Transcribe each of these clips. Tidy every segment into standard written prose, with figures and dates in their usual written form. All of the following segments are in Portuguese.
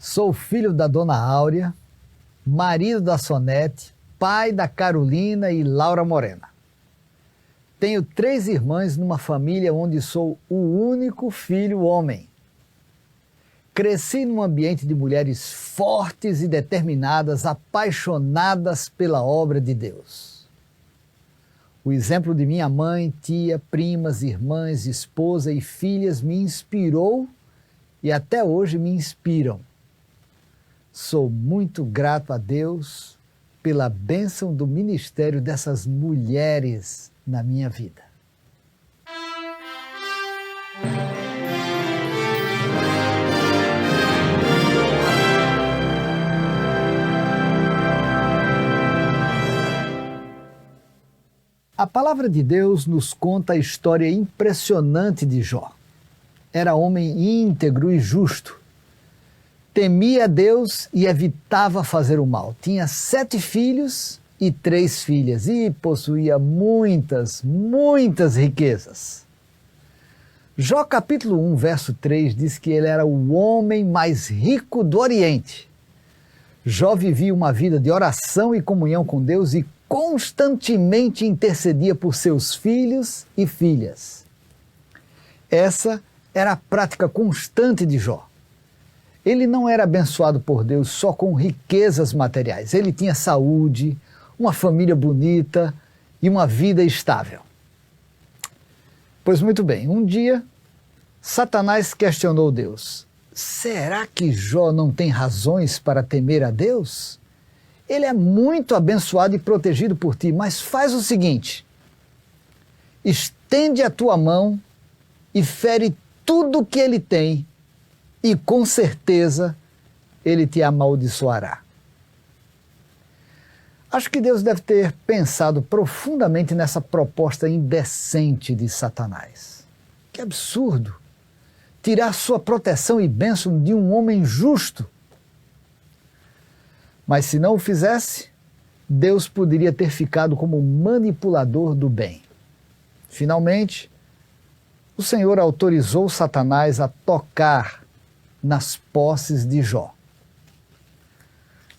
Sou filho da Dona Áurea, marido da Sonete, pai da Carolina e Laura Morena. Tenho 3 irmãs numa família onde sou o único filho homem. Cresci num ambiente de mulheres fortes e determinadas, apaixonadas pela obra de Deus. O exemplo de minha mãe, tia, primas, irmãs, esposa e filhas me inspirou e até hoje me inspiram. Sou muito grato a Deus pela bênção do ministério dessas mulheres na minha vida. A palavra de Deus nos conta a história impressionante de Jó. Era homem íntegro e justo. Temia Deus e evitava fazer o mal. Tinha 7 filhos e 3 filhas e possuía muitas riquezas. Jó capítulo 1, verso 3 diz que ele era o homem mais rico do Oriente. Jó vivia uma vida de oração e comunhão com Deus e constantemente intercedia por seus filhos e filhas. Essa era a prática constante de Jó. Ele não era abençoado por Deus só com riquezas materiais. Ele tinha saúde, uma família bonita e uma vida estável. Pois muito bem, um dia, Satanás questionou Deus. Será que Jó não tem razões para temer a Deus? Ele é muito abençoado e protegido por ti, mas faz o seguinte: estende a tua mão e fere tudo o que ele tem, e com certeza ele te amaldiçoará. Acho que Deus deve ter pensado profundamente nessa proposta indecente de Satanás. Que absurdo! Tirar sua proteção e bênção de um homem justo. Mas se não o fizesse, Deus poderia ter ficado como manipulador do bem. Finalmente, o Senhor autorizou Satanás a tocar nas posses de Jó.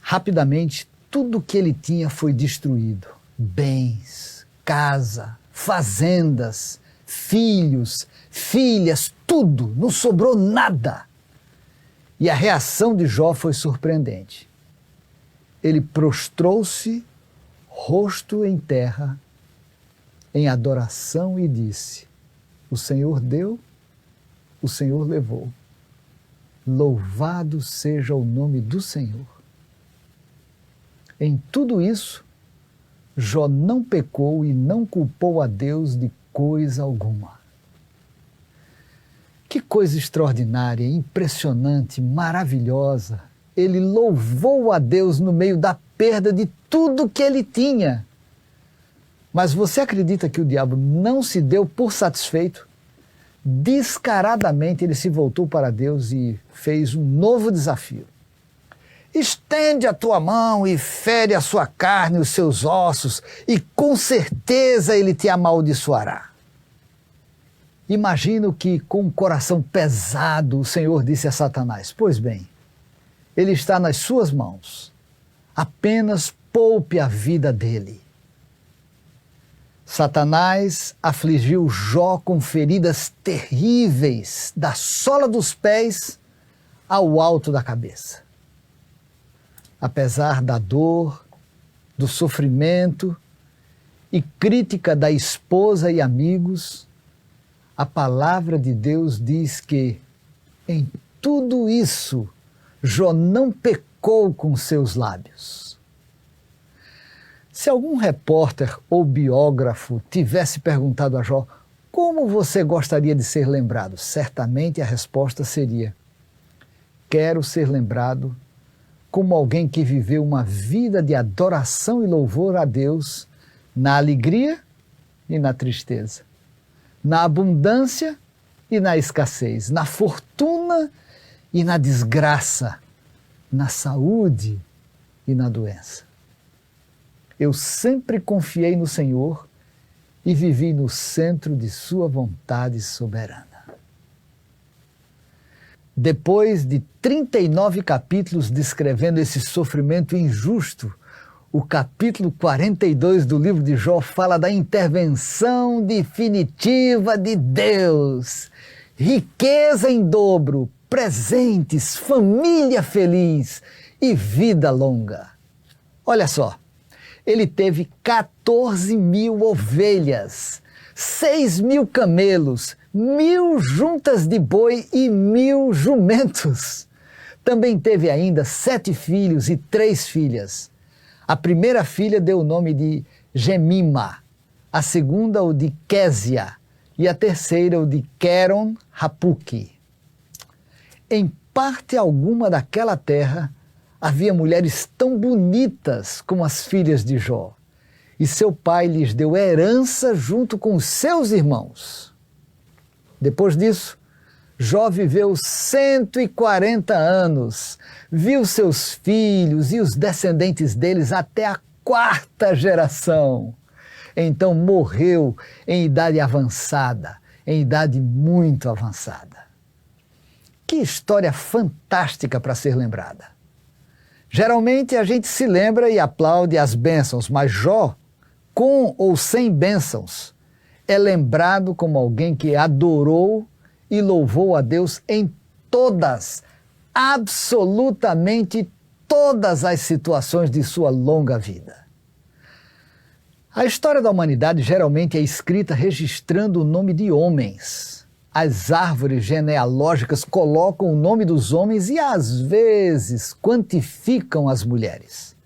Rapidamente, tudo que ele tinha foi destruído. Bens, casa, fazendas, filhos, filhas, tudo, não sobrou nada. E a reação de Jó foi surpreendente. Ele prostrou-se, rosto em terra, em adoração e disse: o Senhor deu, o Senhor levou. Louvado seja o nome do Senhor. Em tudo isso, Jó não pecou e não culpou a Deus de coisa alguma. Que coisa extraordinária, impressionante, maravilhosa. Ele louvou a Deus no meio da perda de tudo que ele tinha. Mas você acredita que o diabo não se deu por satisfeito? Descaradamente ele se voltou para Deus e fez um novo desafio. Estende a tua mão e fere a sua carne e os seus ossos, e com certeza ele te amaldiçoará. Imagino que com um coração pesado o Senhor disse a Satanás: pois bem, ele está nas suas mãos, apenas poupe a vida dele. Satanás afligiu Jó com feridas terríveis, da sola dos pés ao alto da cabeça. Apesar da dor, do sofrimento e crítica da esposa e amigos, a palavra de Deus diz que, em tudo isso, Jó não pecou com seus lábios. Se algum repórter ou biógrafo tivesse perguntado a Jó como você gostaria de ser lembrado, certamente a resposta seria: quero ser lembrado como alguém que viveu uma vida de adoração e louvor a Deus na alegria e na tristeza, na abundância e na escassez, na fortuna e na desgraça, na saúde e na doença. Eu sempre confiei no Senhor e vivi no centro de sua vontade soberana. Depois de 39 capítulos descrevendo esse sofrimento injusto, o capítulo 42 do livro de Jó fala da intervenção definitiva de Deus. Riqueza em dobro, presentes, família feliz e vida longa. Olha só, ele teve 14.000 ovelhas, 6.000 camelos, 1.000 juntas de boi e 1.000 jumentos. Também teve ainda 7 filhos e 3 filhas. A primeira filha deu o nome de Gemima, a segunda o de Késia e a terceira o de Queron Rapuque. Em parte alguma daquela terra havia mulheres tão bonitas como as filhas de Jó, e seu pai lhes deu herança junto com os seus irmãos. Depois disso, Jó viveu 140 anos, viu seus filhos e os descendentes deles até a 4ª geração. Então morreu em idade avançada, em idade muito avançada. Que história fantástica para ser lembrada. Geralmente a gente se lembra e aplaude as bênçãos, mas Jó, com ou sem bênçãos, é lembrado como alguém que adorou e louvou a Deus em todas, absolutamente todas as situações de sua longa vida. A história da humanidade geralmente é escrita registrando o nome de homens. As árvores genealógicas colocam o nome dos homens e, às vezes, quantificam as mulheres.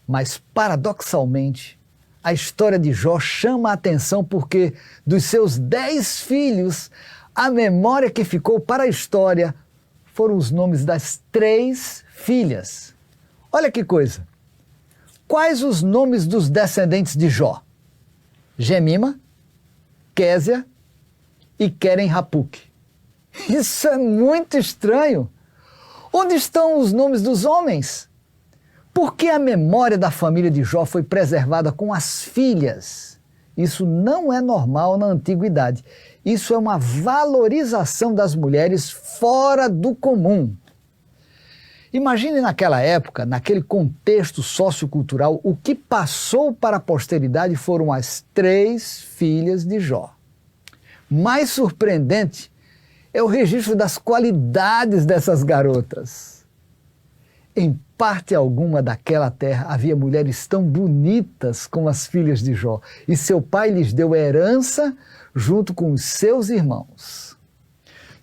Mas, paradoxalmente, a história de Jó chama a atenção porque, dos seus 10 filhos, a memória que ficou para a história foram os nomes das 3 filhas. Olha que coisa! Quais os nomes dos descendentes de Jó? Gemima, Késia e Queren Rapuque. Isso é muito estranho. Onde estão os nomes dos homens? Por que a memória da família de Jó foi preservada com as filhas? Isso não é normal na antiguidade. Isso é uma valorização das mulheres fora do comum. Imagine naquela época, naquele contexto sociocultural, o que passou para a posteridade foram as 3 filhas de Jó. Mais surpreendente é o registro das qualidades dessas garotas. Em parte alguma daquela terra havia mulheres tão bonitas como as filhas de Jó, e seu pai lhes deu herança junto com os seus irmãos.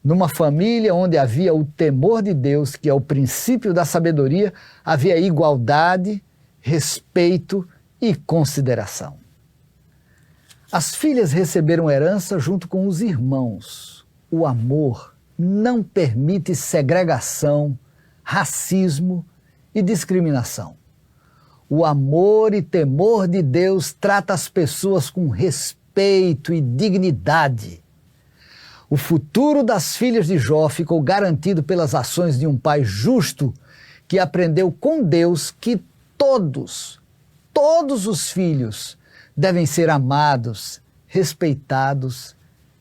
Numa família onde havia o temor de Deus, que é o princípio da sabedoria, havia igualdade, respeito e consideração. As filhas receberam herança junto com os irmãos. O amor não permite segregação, racismo e discriminação. O amor e temor de Deus trata as pessoas com respeito e dignidade. O futuro das filhas de Jó ficou garantido pelas ações de um pai justo que aprendeu com Deus que todos os filhos devem ser amados, respeitados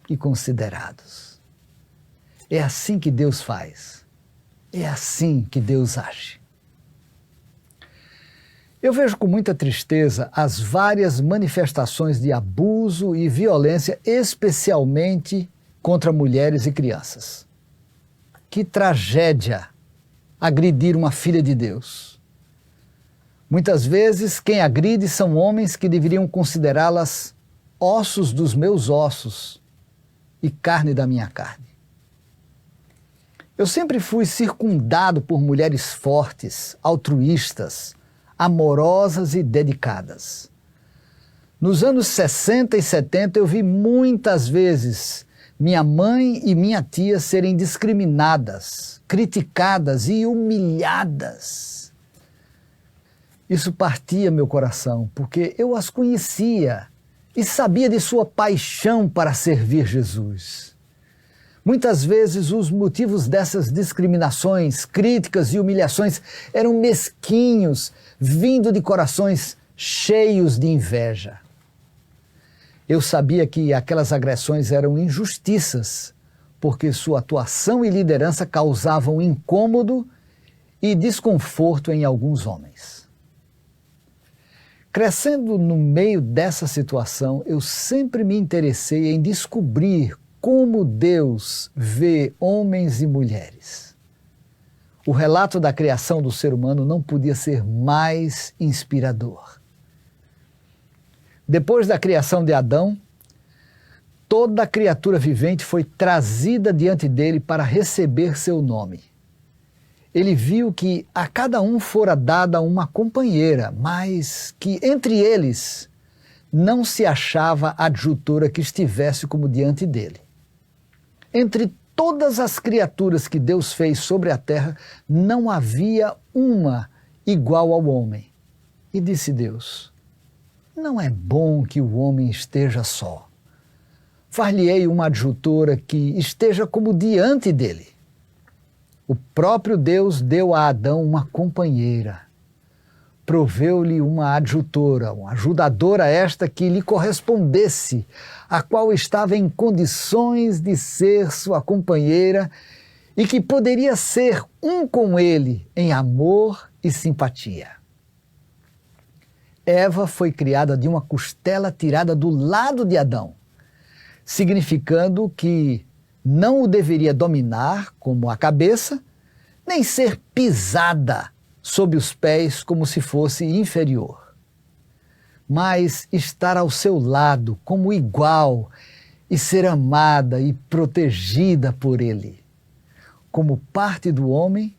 e considerados. É assim que Deus faz. É assim que Deus age. Eu vejo com muita tristeza as várias manifestações de abuso e violência, especialmente contra mulheres e crianças. Que tragédia agredir uma filha de Deus. Muitas vezes quem agride são homens que deveriam considerá-las ossos dos meus ossos e carne da minha carne. Eu sempre fui circundado por mulheres fortes, altruístas, amorosas e dedicadas. Nos anos 60 e 70 eu vi muitas vezes minha mãe e minha tia serem discriminadas, criticadas e humilhadas. Isso partia meu coração, porque eu as conhecia e sabia de sua paixão para servir Jesus. Muitas vezes os motivos dessas discriminações, críticas e humilhações eram mesquinhos, vindo de corações cheios de inveja. Eu sabia que aquelas agressões eram injustiças, porque sua atuação e liderança causavam incômodo e desconforto em alguns homens. Crescendo no meio dessa situação, eu sempre me interessei em descobrir como Deus vê homens e mulheres. O relato da criação do ser humano não podia ser mais inspirador. Depois da criação de Adão, toda criatura vivente foi trazida diante dele para receber seu nome. Ele viu que a cada um fora dada uma companheira, mas que entre eles não se achava adjutora que estivesse como diante dele. Entre todas as criaturas que Deus fez sobre a terra, não havia uma igual ao homem. E disse Deus: não é bom que o homem esteja só. Far-lhe-ei uma adjutora que esteja como diante dele. O próprio Deus deu a Adão uma companheira. Proveu-lhe uma adjutora, uma ajudadora esta que lhe correspondesse, a qual estava em condições de ser sua companheira e que poderia ser um com ele em amor e simpatia. Eva foi criada de uma costela tirada do lado de Adão, significando que não o deveria dominar como a cabeça, nem ser pisada sob os pés como se fosse inferior, mas estar ao seu lado como igual e ser amada e protegida por ele. Como parte do homem,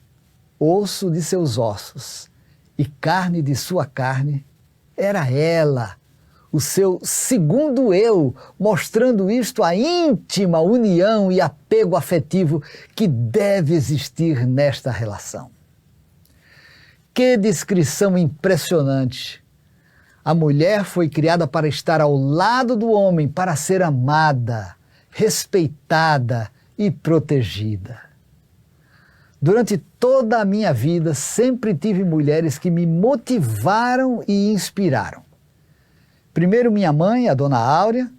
osso de seus ossos e carne de sua carne, era ela, o seu segundo eu, mostrando isto a íntima união e apego afetivo que deve existir nesta relação. Que descrição impressionante! A mulher foi criada para estar ao lado do homem, para ser amada, respeitada e protegida. Durante toda a minha vida, sempre tive mulheres que me motivaram e inspiraram. Primeiro minha mãe, a Dona Áurea,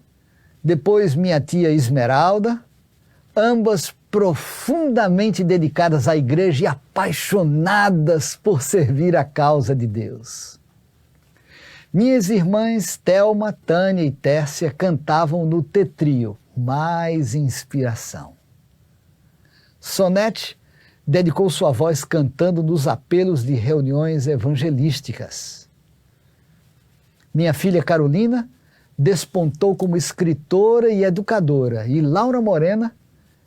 depois minha tia Esmeralda, ambas profundamente dedicadas à igreja e apaixonadas por servir a causa de Deus. Minhas irmãs Thelma, Tânia e Tércia cantavam no tetrio, mais inspiração. Sonete dedicou sua voz cantando nos apelos de reuniões evangelísticas. Minha filha Carolina despontou como escritora e educadora, e Laura Morena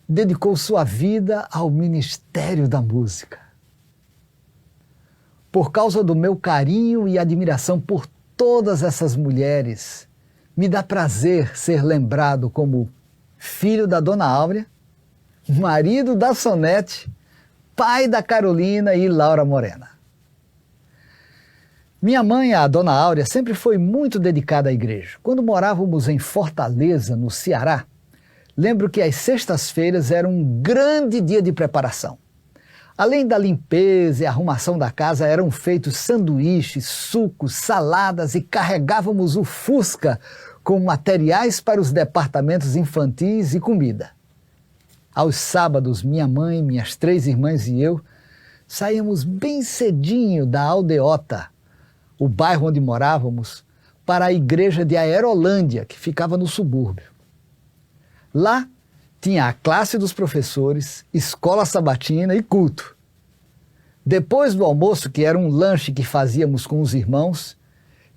dedicou sua vida ao ministério da música. Por causa do meu carinho e admiração por todas essas mulheres, me dá prazer ser lembrado como filho da Dona Áurea, marido da Sonete, pai da Carolina e Laura Morena. Minha mãe, a Dona Áurea, sempre foi muito dedicada à igreja. Quando morávamos em Fortaleza, no Ceará, lembro que as sextas-feiras eram um grande dia de preparação. Além da limpeza e arrumação da casa, eram feitos sanduíches, sucos, saladas e carregávamos o Fusca com materiais para os departamentos infantis e comida. Aos sábados, minha mãe, minhas 3 irmãs e eu saíamos bem cedinho da Aldeota, o bairro onde morávamos, para a igreja de Aerolândia, que ficava no subúrbio. Lá tinha a classe dos professores, escola sabatina e culto. Depois do almoço, que era um lanche que fazíamos com os irmãos,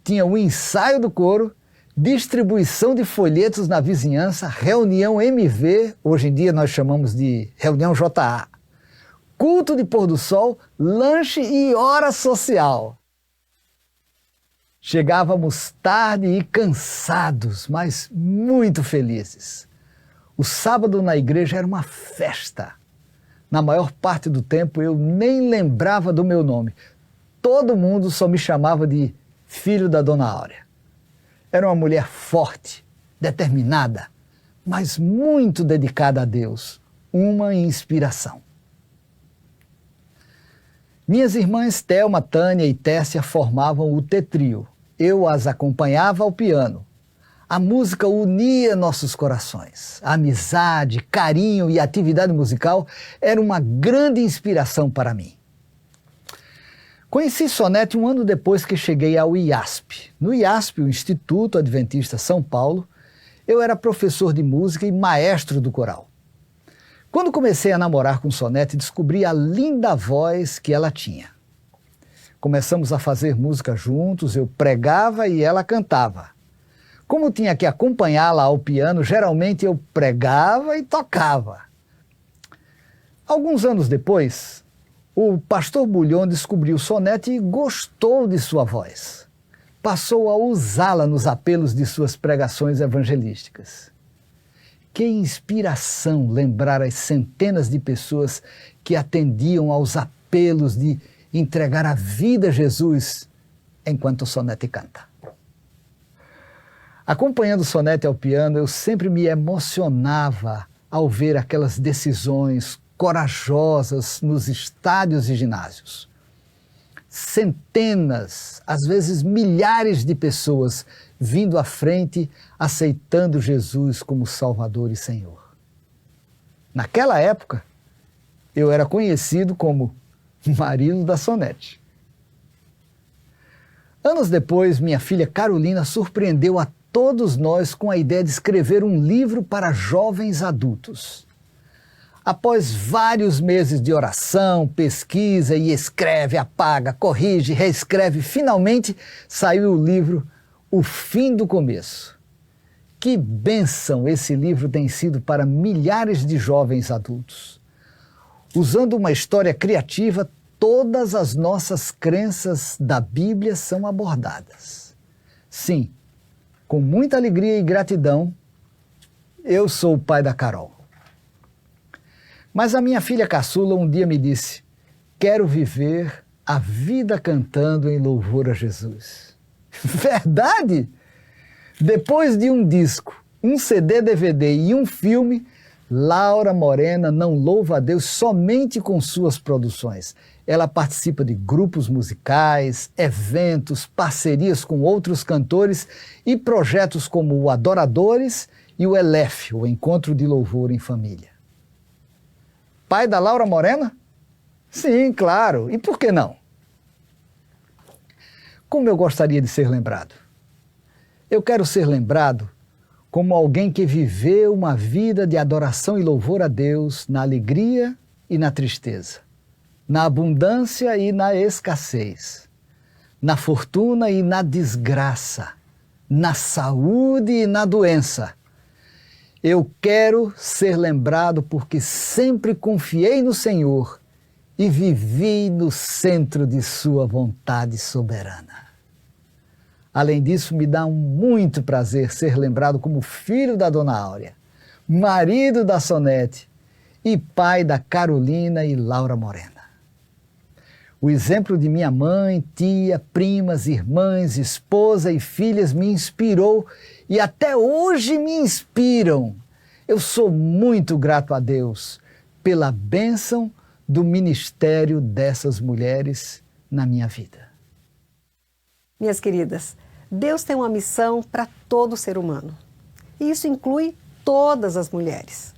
tinha o ensaio do coro, distribuição de folhetos na vizinhança, reunião MV, hoje em dia nós chamamos de reunião JA, culto de pôr do sol, lanche e hora social. Chegávamos tarde e cansados, mas muito felizes. O sábado na igreja era uma festa. Na maior parte do tempo eu nem lembrava do meu nome. Todo mundo só me chamava de filho da Dona Áurea. Era uma mulher forte, determinada, mas muito dedicada a Deus. Uma inspiração. Minhas irmãs Thelma, Tânia e Tércia formavam o tetrio. Eu as acompanhava ao piano. A música unia nossos corações. A amizade, carinho e atividade musical era uma grande inspiração para mim. Conheci Sonete um ano depois que cheguei ao IASP. No IASP, o Instituto Adventista São Paulo, eu era professor de música e maestro do coral. Quando comecei a namorar com Sonete, descobri a linda voz que ela tinha. Começamos a fazer música juntos, eu pregava e ela cantava. Como tinha que acompanhá-la ao piano, geralmente eu pregava e tocava. Alguns anos depois, o pastor Bulhon descobriu Sonete e gostou de sua voz. Passou a usá-la nos apelos de suas pregações evangelísticas. Que inspiração lembrar as centenas de pessoas que atendiam aos apelos de entregar a vida a Jesus enquanto Sonete canta. Acompanhando Sonete ao piano, eu sempre me emocionava ao ver aquelas decisões corajosas nos estádios e ginásios. Centenas, às vezes milhares de pessoas vindo à frente, aceitando Jesus como Salvador e Senhor. Naquela época, eu era conhecido como marido da Sonete. Anos depois, minha filha Carolina surpreendeu a todos nós com a ideia de escrever um livro para jovens adultos. Após vários meses de oração, pesquisa e escreve, apaga, corrige, reescreve, finalmente saiu o livro O Fim do Começo. Que bênção esse livro tem sido para milhares de jovens adultos. Usando uma história criativa, todas as nossas crenças da Bíblia são abordadas. Sim, com muita alegria e gratidão, eu sou o pai da Carol. Mas a minha filha caçula um dia me disse: quero viver a vida cantando em louvor a Jesus. Verdade? Depois de um disco, um CD, DVD e um filme, Laura Morena não louva a Deus somente com suas produções. Ela participa de grupos musicais, eventos, parcerias com outros cantores e projetos como o Adoradores e o ELEF, o Encontro de Louvor em Família. Pai da Laura Morena? Sim, claro. E por que não? Como eu gostaria de ser lembrado? Eu quero ser lembrado como alguém que viveu uma vida de adoração e louvor a Deus na alegria e na tristeza, na abundância e na escassez, na fortuna e na desgraça, na saúde e na doença. Eu quero ser lembrado porque sempre confiei no Senhor e vivi no centro de sua vontade soberana. Além disso, me dá muito prazer ser lembrado como filho da Dona Áurea, marido da Sonete e pai da Carolina e Laura Morena. O exemplo de minha mãe, tia, primas, irmãs, esposa e filhas me inspirou e até hoje me inspiram. Eu sou muito grato a Deus pela bênção do ministério dessas mulheres na minha vida. Minhas queridas, Deus tem uma missão para todo ser humano. E isso inclui todas as mulheres.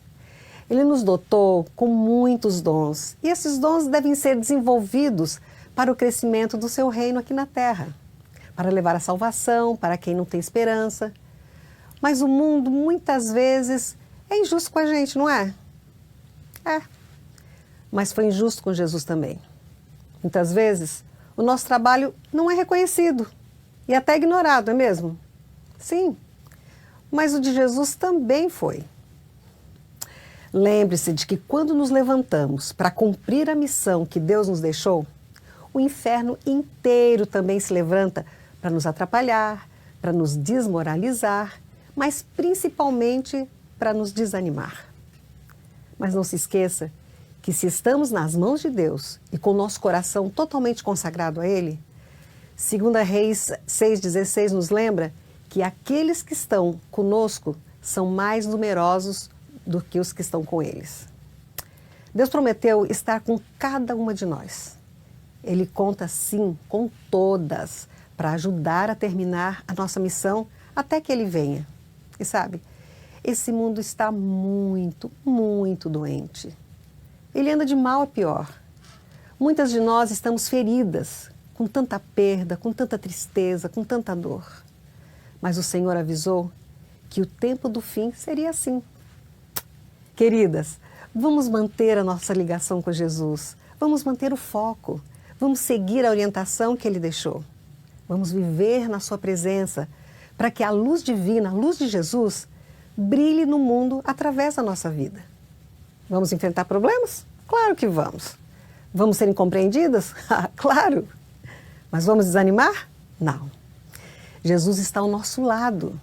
Ele nos dotou com muitos dons. E esses dons devem ser desenvolvidos para o crescimento do seu reino aqui na Terra. Para levar a salvação para quem não tem esperança. Mas o mundo, muitas vezes, é injusto com a gente, não é? É. Mas foi injusto com Jesus também. Muitas vezes, o nosso trabalho não é reconhecido e até ignorado, não é mesmo? Sim, mas o de Jesus também foi. Lembre-se de que quando nos levantamos para cumprir a missão que Deus nos deixou, o inferno inteiro também se levanta para nos atrapalhar, para nos desmoralizar, mas principalmente para nos desanimar. Mas não se esqueça que se estamos nas mãos de Deus e com o nosso coração totalmente consagrado a Ele, 2 Reis 6,16 nos lembra que aqueles que estão conosco são mais numerosos do que os que estão com eles. Deus prometeu estar com cada uma de nós. Ele conta sim com todas para ajudar a terminar a nossa missão até que Ele venha. E sabe, esse mundo está muito, muito doente. Ele anda de mal a pior. Muitas de nós estamos feridas, com tanta perda, com tanta tristeza, com tanta dor. Mas o Senhor avisou que o tempo do fim seria assim. Queridas, vamos manter a nossa ligação com Jesus, vamos manter o foco, vamos seguir a orientação que Ele deixou. Vamos viver na Sua presença, para que a luz divina, a luz de Jesus, brilhe no mundo através da nossa vida. Vamos enfrentar problemas? Claro que vamos. Vamos ser incompreendidas? Claro. Mas vamos desanimar? Não. Jesus está ao nosso lado.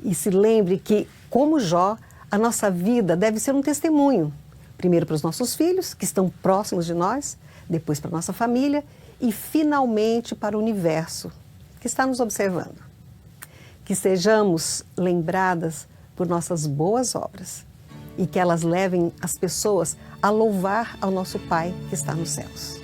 E se lembre que, como Jó, a nossa vida deve ser um testemunho. Primeiro para os nossos filhos, que estão próximos de nós, depois para a nossa família e, finalmente, para o universo, que está nos observando. Que sejamos lembradas por nossas boas obras e que elas levem as pessoas a louvar ao nosso Pai que está nos céus.